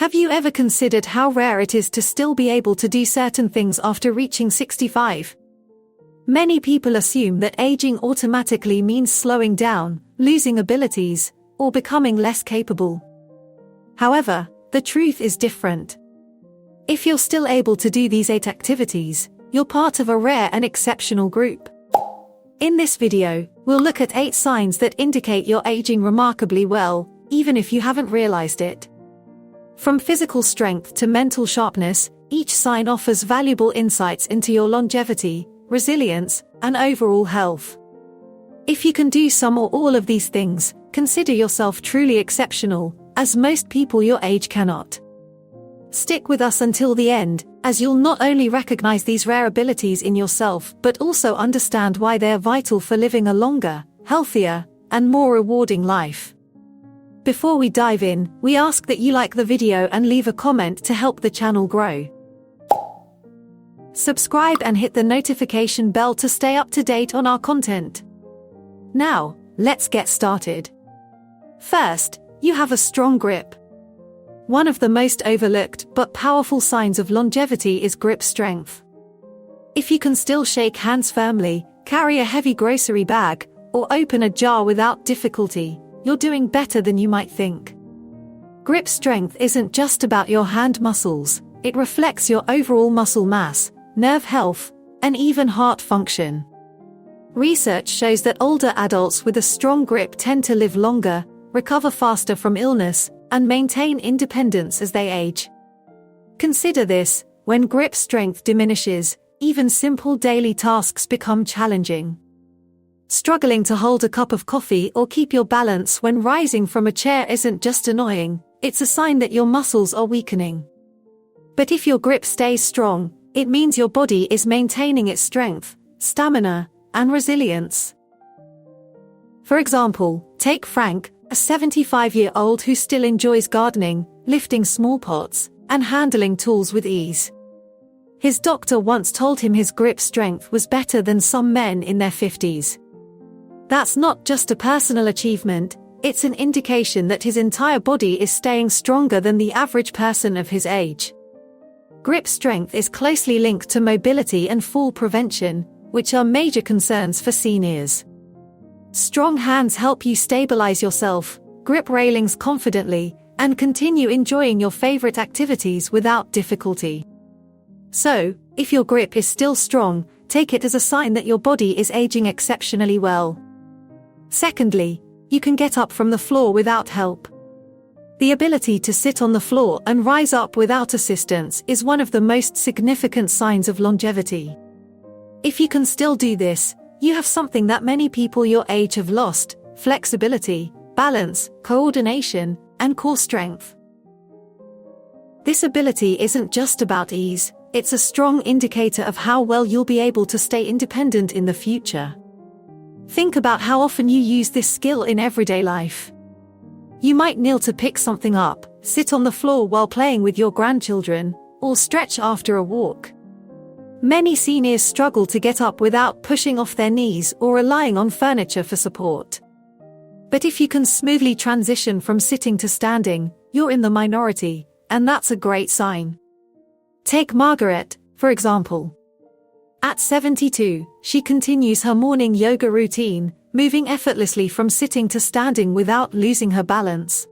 Have you ever considered how rare it is to still be able to do certain things after reaching 65? Many people assume that aging automatically means slowing down, losing abilities, or becoming less capable. However, the truth is different. If you're still able to do these 8 activities, you're part of a rare and exceptional group. In this video, we'll look at 8 signs that indicate you're aging remarkably well, even if you haven't realized it. From physical strength to mental sharpness, each sign offers valuable insights into your longevity, resilience, and overall health. If you can do some or all of these things, consider yourself truly exceptional, as most people your age cannot. Stick with us until the end, as you'll not only recognize these rare abilities in yourself but also understand why they are vital for living a longer, healthier, and more rewarding life. Before we dive in, we ask that you like the video and leave a comment to help the channel grow. Subscribe and hit the notification bell to stay up to date on our content. Now, let's get started. First, you have a strong grip. One of the most overlooked but powerful signs of longevity is grip strength. If you can still shake hands firmly, carry a heavy grocery bag, or open a jar without difficulty, you're doing better than you might think. Grip strength isn't just about your hand muscles, it reflects your overall muscle mass, nerve health, and even heart function. Research shows that older adults with a strong grip tend to live longer, recover faster from illness, and maintain independence as they age. Consider this: when grip strength diminishes, even simple daily tasks become challenging. Struggling to hold a cup of coffee or keep your balance when rising from a chair isn't just annoying, it's a sign that your muscles are weakening. But if your grip stays strong, it means your body is maintaining its strength, stamina, and resilience. For example, take Frank, a 75-year-old who still enjoys gardening, lifting small pots, and handling tools with ease. His doctor once told him his grip strength was better than some men in their 50s. That's not just a personal achievement, it's an indication that his entire body is staying stronger than the average person of his age. Grip strength is closely linked to mobility and fall prevention, which are major concerns for seniors. Strong hands help you stabilize yourself, grip railings confidently, and continue enjoying your favorite activities without difficulty. So, if your grip is still strong, take it as a sign that your body is aging exceptionally well. Secondly, you can get up from the floor without help. The ability to sit on the floor and rise up without assistance is one of the most significant signs of longevity. If you can still do this, you have something that many people your age have lost: flexibility, balance, coordination, and core strength. This ability isn't just about ease, it's a strong indicator of how well you'll be able to stay independent in the future. Think about how often you use this skill in everyday life. You might kneel to pick something up, sit on the floor while playing with your grandchildren, or stretch after a walk. Many seniors struggle to get up without pushing off their knees or relying on furniture for support. But if you can smoothly transition from sitting to standing, you're in the minority, and that's a great sign. Take Margaret, for example. At 72, she continues her morning yoga routine, moving effortlessly from sitting to standing without losing her balance.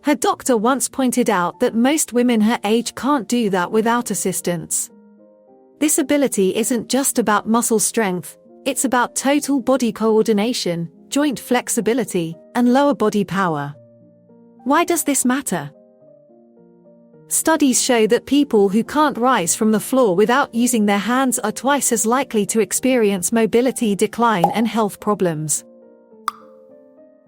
Her doctor once pointed out that most women her age can't do that without assistance. This ability isn't just about muscle strength, it's about total body coordination, joint flexibility, and lower body power. Why does this matter? Studies show that people who can't rise from the floor without using their hands are twice as likely to experience mobility decline and health problems.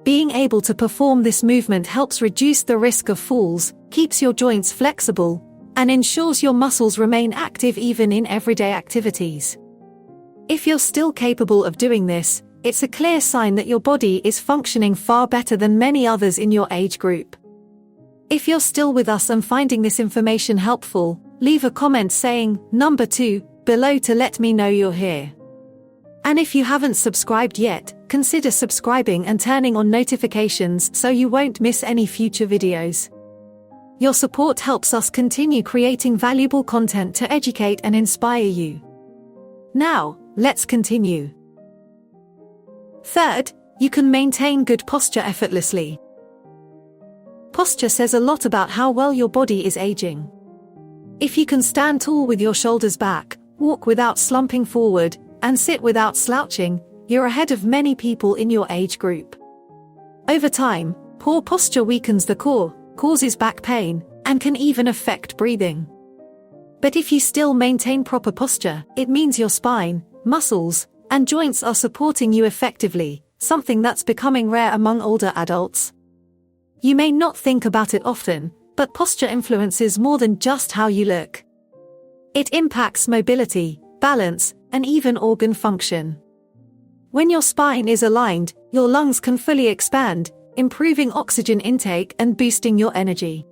Being able to perform this movement helps reduce the risk of falls, keeps your joints flexible, and ensures your muscles remain active even in everyday activities. If you're still capable of doing this, it's a clear sign that your body is functioning far better than many others in your age group. If you're still with us and finding this information helpful, leave a comment saying "number 2" below to let me know you're here. And if you haven't subscribed yet, consider subscribing and turning on notifications so you won't miss any future videos. Your support helps us continue creating valuable content to educate and inspire you. Now, let's continue. Third, you can maintain good posture effortlessly. Posture says a lot about how well your body is aging. If you can stand tall with your shoulders back, walk without slumping forward, and sit without slouching, you're ahead of many people in your age group. Over time, poor posture weakens the core, causes back pain, and can even affect breathing. But if you still maintain proper posture, it means your spine, muscles, and joints are supporting you effectively, something that's becoming rare among older adults. You may not think about it often, but posture influences more than just how you look. It impacts mobility, balance, and even organ function. When your spine is aligned, your lungs can fully expand, improving oxygen intake and boosting your energy.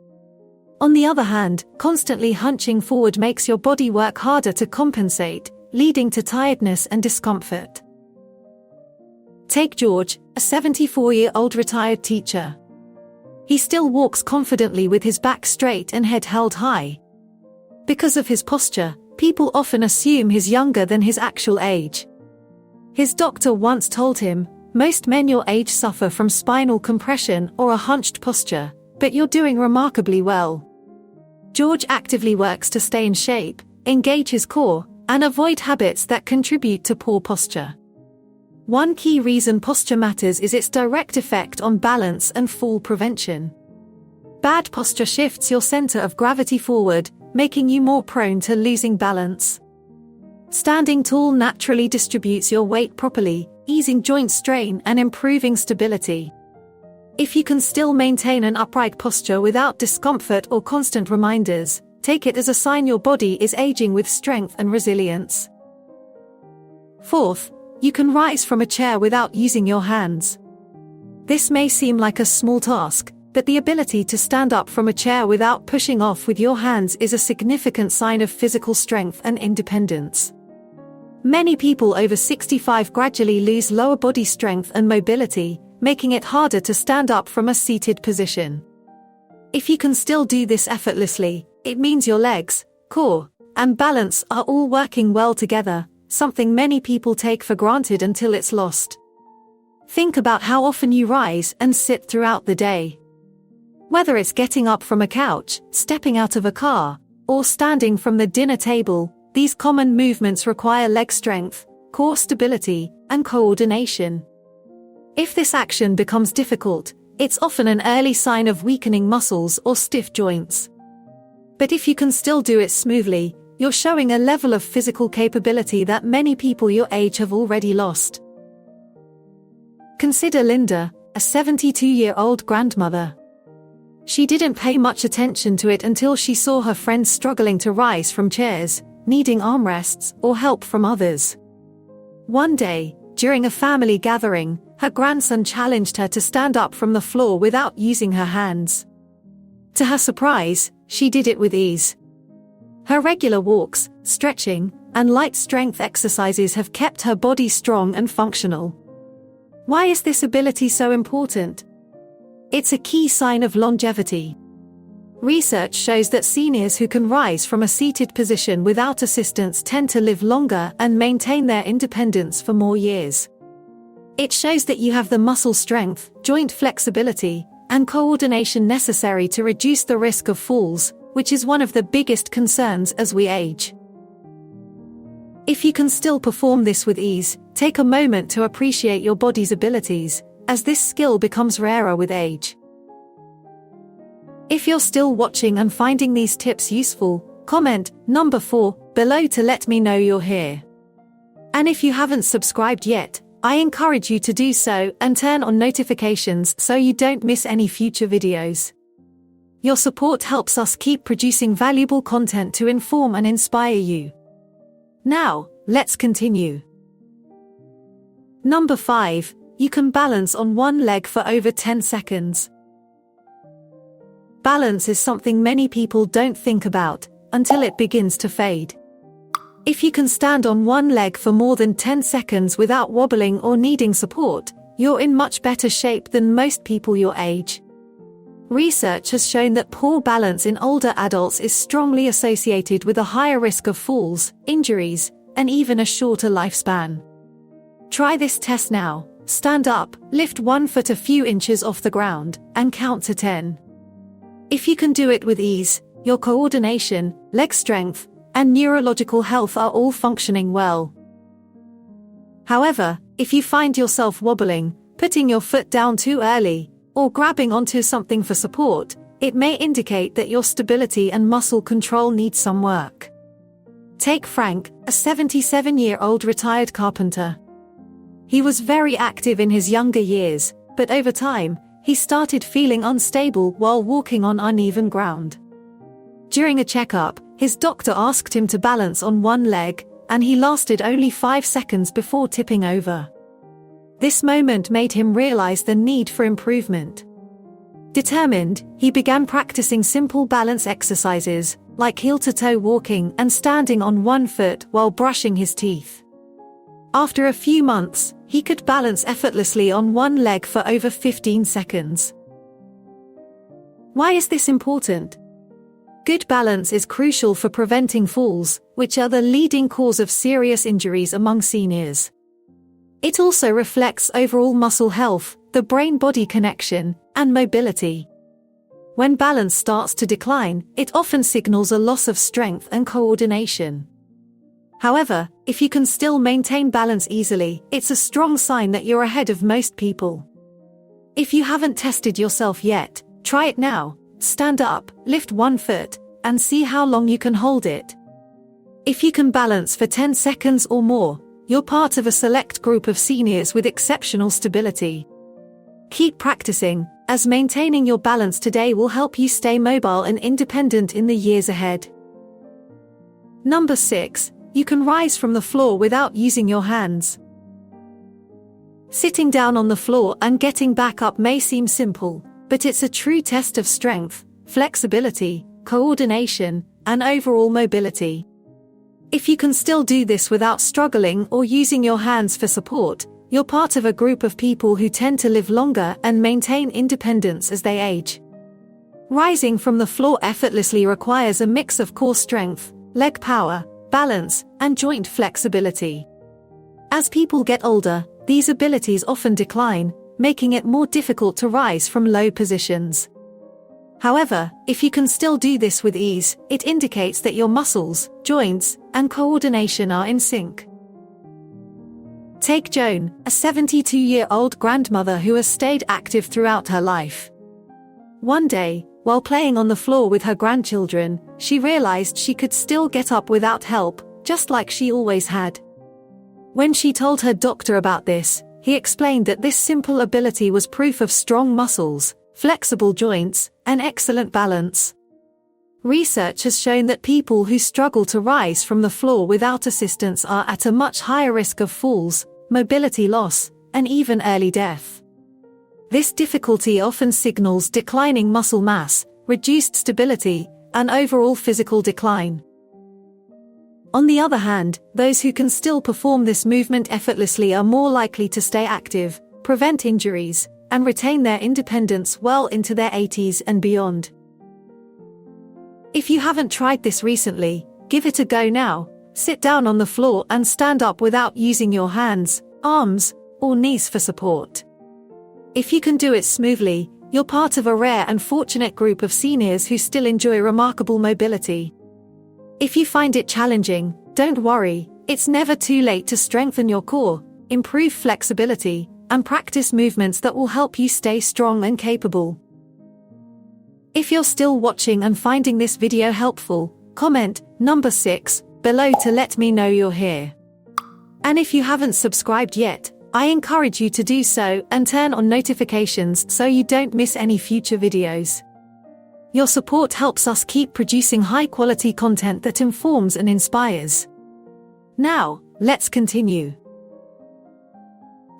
On the other hand, constantly hunching forward makes your body work harder to compensate, leading to tiredness and discomfort. Take George, a 74-year-old retired teacher. He still walks confidently with his back straight and head held high. Because of his posture, people often assume he's younger than his actual age. His doctor once told him, "Most men your age suffer from spinal compression or a hunched posture, but you're doing remarkably well." George actively works to stay in shape, engage his core, and avoid habits that contribute to poor posture. One key reason posture matters is its direct effect on balance and fall prevention. Bad posture shifts your center of gravity forward, making you more prone to losing balance. Standing tall naturally distributes your weight properly, easing joint strain and improving stability. If you can still maintain an upright posture without discomfort or constant reminders, take it as a sign your body is aging with strength and resilience. Fourth, you can rise from a chair without using your hands. This may seem like a small task, but the ability to stand up from a chair without pushing off with your hands is a significant sign of physical strength and independence. Many people over 65 gradually lose lower body strength and mobility, making it harder to stand up from a seated position. If you can still do this effortlessly, it means your legs, core, and balance are all working well together, something many people take for granted until it's lost. Think about how often you rise and sit throughout the day. Whether it's getting up from a couch, stepping out of a car, or standing from the dinner table, these common movements require leg strength, core stability, and coordination. If this action becomes difficult, it's often an early sign of weakening muscles or stiff joints. But if you can still do it smoothly, you're showing a level of physical capability that many people your age have already lost. Consider Linda, a 72-year-old grandmother. She didn't pay much attention to it until she saw her friends struggling to rise from chairs, needing armrests or help from others. One day, during a family gathering, her grandson challenged her to stand up from the floor without using her hands. To her surprise, she did it with ease. Her regular walks, stretching, and light strength exercises have kept her body strong and functional. Why is this ability so important? It's a key sign of longevity. Research shows that seniors who can rise from a seated position without assistance tend to live longer and maintain their independence for more years. It shows that you have the muscle strength, joint flexibility, and coordination necessary to reduce the risk of falls, which is one of the biggest concerns as we age. If you can still perform this with ease, take a moment to appreciate your body's abilities, as this skill becomes rarer with age. If you're still watching and finding these tips useful, comment number 4 below to let me know you're here. And if you haven't subscribed yet, I encourage you to do so and turn on notifications so you don't miss any future videos. Your support helps us keep producing valuable content to inform and inspire you. Now, let's continue. Number 5, you can balance on one leg for over 10 seconds. Balance is something many people don't think about until it begins to fade. If you can stand on one leg for more than 10 seconds without wobbling or needing support, you're in much better shape than most people your age. Research has shown that poor balance in older adults is strongly associated with a higher risk of falls, injuries, and even a shorter lifespan. Try this test now. Stand up, lift 1 foot a few inches off the ground, and count to 10. If you can do it with ease, your coordination, leg strength, and neurological health are all functioning well. However, if you find yourself wobbling, putting your foot down too early, or grabbing onto something for support, it may indicate that your stability and muscle control need some work. Take Frank, a 77-year-old retired carpenter. He was very active in his younger years, but over time, he started feeling unstable while walking on uneven ground. During a checkup, his doctor asked him to balance on one leg, and he lasted only 5 seconds before tipping over. This moment made him realize the need for improvement. Determined, he began practicing simple balance exercises, like heel-to-toe walking and standing on one foot while brushing his teeth. After a few months, he could balance effortlessly on one leg for over 15 seconds. Why is this important? Good balance is crucial for preventing falls, which are the leading cause of serious injuries among seniors. It also reflects overall muscle health, the brain-body connection, and mobility. When balance starts to decline, it often signals a loss of strength and coordination. However, if you can still maintain balance easily, it's a strong sign that you're ahead of most people. If you haven't tested yourself yet, try it now. Stand up, lift 1 foot, and see how long you can hold it. If you can balance for 10 seconds or more, you're part of a select group of seniors with exceptional stability. Keep practicing, as maintaining your balance today will help you stay mobile and independent in the years ahead. Number 6. You can rise from the floor without using your hands. Sitting down on the floor and getting back up may seem simple, but it's a true test of strength, flexibility, coordination, and overall mobility. If you can still do this without struggling or using your hands for support, you're part of a group of people who tend to live longer and maintain independence as they age. Rising from the floor effortlessly requires a mix of core strength, leg power, balance, and joint flexibility. As people get older, these abilities often decline, making it more difficult to rise from low positions. However, if you can still do this with ease, it indicates that your muscles, joints, and coordination are in sync. Take Joan, a 72-year-old grandmother who has stayed active throughout her life. One day, while playing on the floor with her grandchildren, she realized she could still get up without help, just like she always had. When she told her doctor about this, he explained that this simple ability was proof of strong muscles, flexible joints, and excellent balance. Research has shown that people who struggle to rise from the floor without assistance are at a much higher risk of falls, mobility loss, and even early death. This difficulty often signals declining muscle mass, reduced stability, and overall physical decline. On the other hand, those who can still perform this movement effortlessly are more likely to stay active, prevent injuries, and retain their independence well into their 80s and beyond. If you haven't tried this recently, give it a go now. Sit down on the floor and stand up without using your hands, arms, or knees for support. If you can do it smoothly, you're part of a rare and fortunate group of seniors who still enjoy remarkable mobility. If you find it challenging, don't worry, it's never too late to strengthen your core, improve flexibility, and practice movements that will help you stay strong and capable. If you're still watching and finding this video helpful, comment number 6 below to let me know you're here. And if you haven't subscribed yet, I encourage you to do so and turn on notifications so you don't miss any future videos. Your support helps us keep producing high-quality content that informs and inspires. Now, let's continue.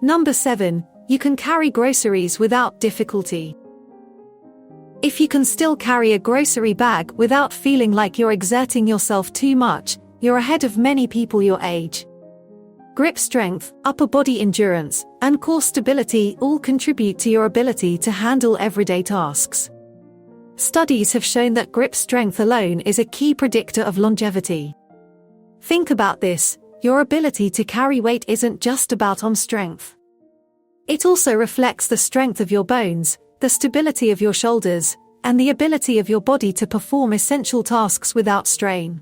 Number 7. You can carry groceries without difficulty. If you can still carry a grocery bag without feeling like you're exerting yourself too much, you're ahead of many people your age. Grip strength, upper body endurance, and core stability all contribute to your ability to handle everyday tasks. Studies have shown that grip strength alone is a key predictor of longevity. Think about this: your ability to carry weight isn't just about arm strength. It also reflects the strength of your bones, the stability of your shoulders, and the ability of your body to perform essential tasks without strain.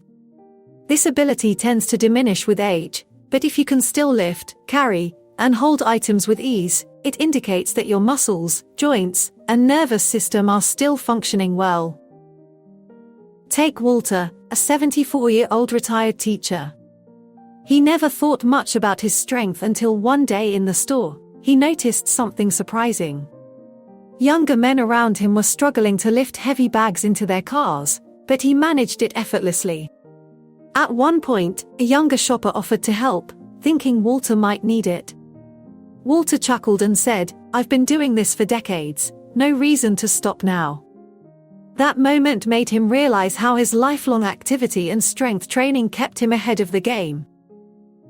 This ability tends to diminish with age, but if you can still lift, carry, and hold items with ease, it indicates that your muscles, joints, and nervous system are still functioning well. Take Walter, a 74-year-old retired teacher. He never thought much about his strength until one day in the store, he noticed something surprising. Younger men around him were struggling to lift heavy bags into their cars, but he managed it effortlessly. At one point, a younger shopper offered to help, thinking Walter might need it. Walter chuckled and said, "I've been doing this for decades, no reason to stop now." That moment made him realize how his lifelong activity and strength training kept him ahead of the game.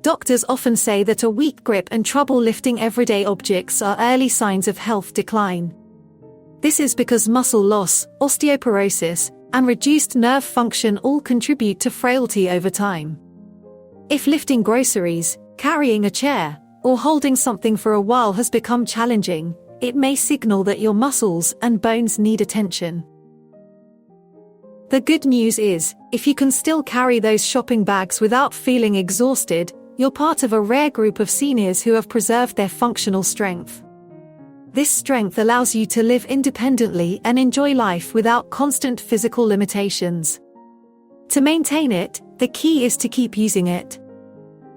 Doctors often say that a weak grip and trouble lifting everyday objects are early signs of health decline. This is because muscle loss, osteoporosis, and reduced nerve function all contribute to frailty over time. If lifting groceries, carrying a chair, or holding something for a while has become challenging, it may signal that your muscles and bones need attention. The good news is, if you can still carry those shopping bags without feeling exhausted, you're part of a rare group of seniors who have preserved their functional strength. This strength allows you to live independently and enjoy life without constant physical limitations. To maintain it, the key is to keep using it.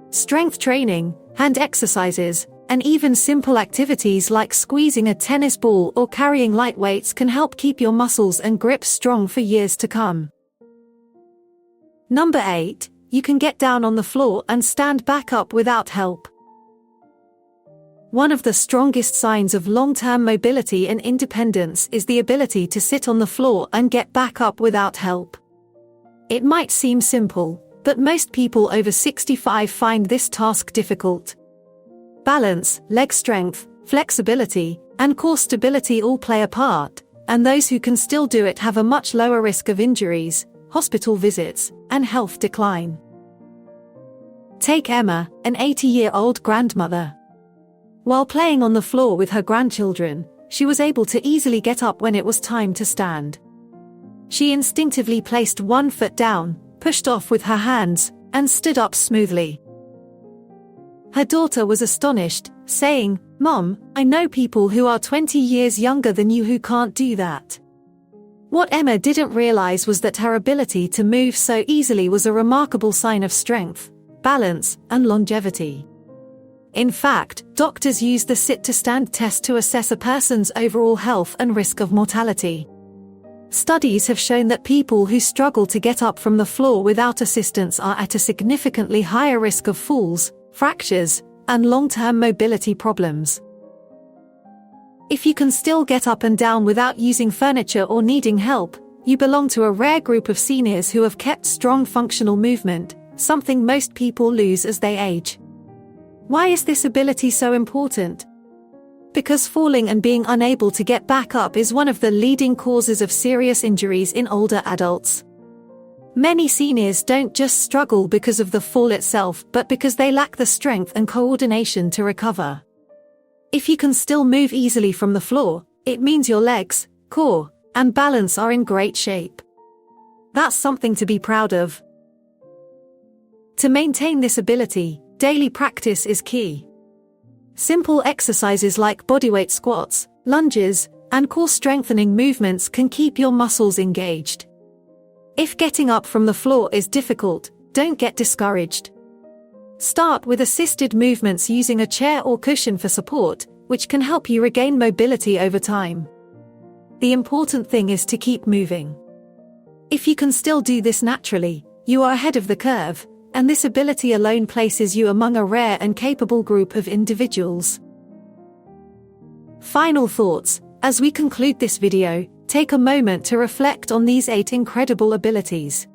Strength training, hand exercises, and even simple activities like squeezing a tennis ball or carrying light weights can help keep your muscles and grip strong for years to come. Number 8, you can get down on the floor and stand back up without help. One of the strongest signs of long-term mobility and independence is the ability to sit on the floor and get back up without help. It might seem simple, but most people over 65 find this task difficult. Balance, leg strength, flexibility, and core stability all play a part, and those who can still do it have a much lower risk of injuries, hospital visits, and health decline. Take Emma, an 80-year-old grandmother. While playing on the floor with her grandchildren, she was able to easily get up when it was time to stand. She instinctively placed one foot down, pushed off with her hands, and stood up smoothly. Her daughter was astonished, saying, "Mom, I know people who are 20 years younger than you who can't do that." What Emma didn't realize was that her ability to move so easily was a remarkable sign of strength, balance, and longevity. In fact, doctors use the sit-to-stand test to assess a person's overall health and risk of mortality. Studies have shown that people who struggle to get up from the floor without assistance are at a significantly higher risk of falls, fractures, and long-term mobility problems. If you can still get up and down without using furniture or needing help, you belong to a rare group of seniors who have kept strong functional movement, something most people lose as they age. Why is this ability so important? Because falling and being unable to get back up is one of the leading causes of serious injuries in older adults. Many seniors don't just struggle because of the fall itself, but because they lack the strength and coordination to recover. If you can still move easily from the floor, it means your legs, core, and balance are in great shape. That's something to be proud of. To maintain this ability, daily practice is key. Simple exercises like bodyweight squats, lunges, and core strengthening movements can keep your muscles engaged. If getting up from the floor is difficult, don't get discouraged. Start with assisted movements using a chair or cushion for support, which can help you regain mobility over time. The important thing is to keep moving. If you can still do this naturally, you are ahead of the curve, and this ability alone places you among a rare and capable group of individuals. Final thoughts: as we conclude this video, take a moment to reflect on these 8 incredible abilities.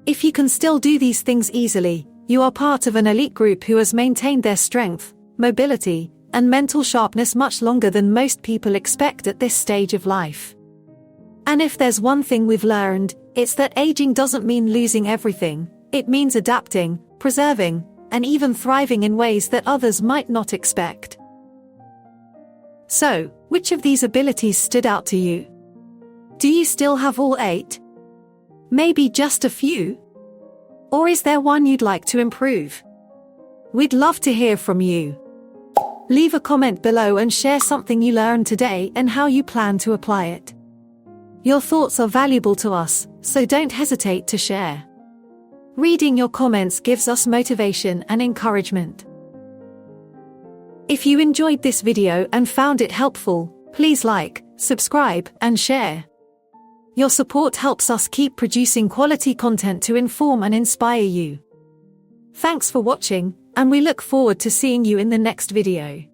If you can still do these things easily, you are part of an elite group who has maintained their strength, mobility, and mental sharpness much longer than most people expect at this stage of life. And if there's one thing we've learned, it's that aging doesn't mean losing everything. It means adapting, preserving, and even thriving in ways that others might not expect. So, which of these abilities stood out to you? Do you still have all 8? Maybe just a few? Or is there one you'd like to improve? We'd love to hear from you. Leave a comment below and share something you learned today and how you plan to apply it. Your thoughts are valuable to us, so don't hesitate to share. Reading your comments gives us motivation and encouragement. If you enjoyed this video and found it helpful, please like, subscribe, and share. Your support helps us keep producing quality content to inform and inspire you. Thanks for watching, and we look forward to seeing you in the next video.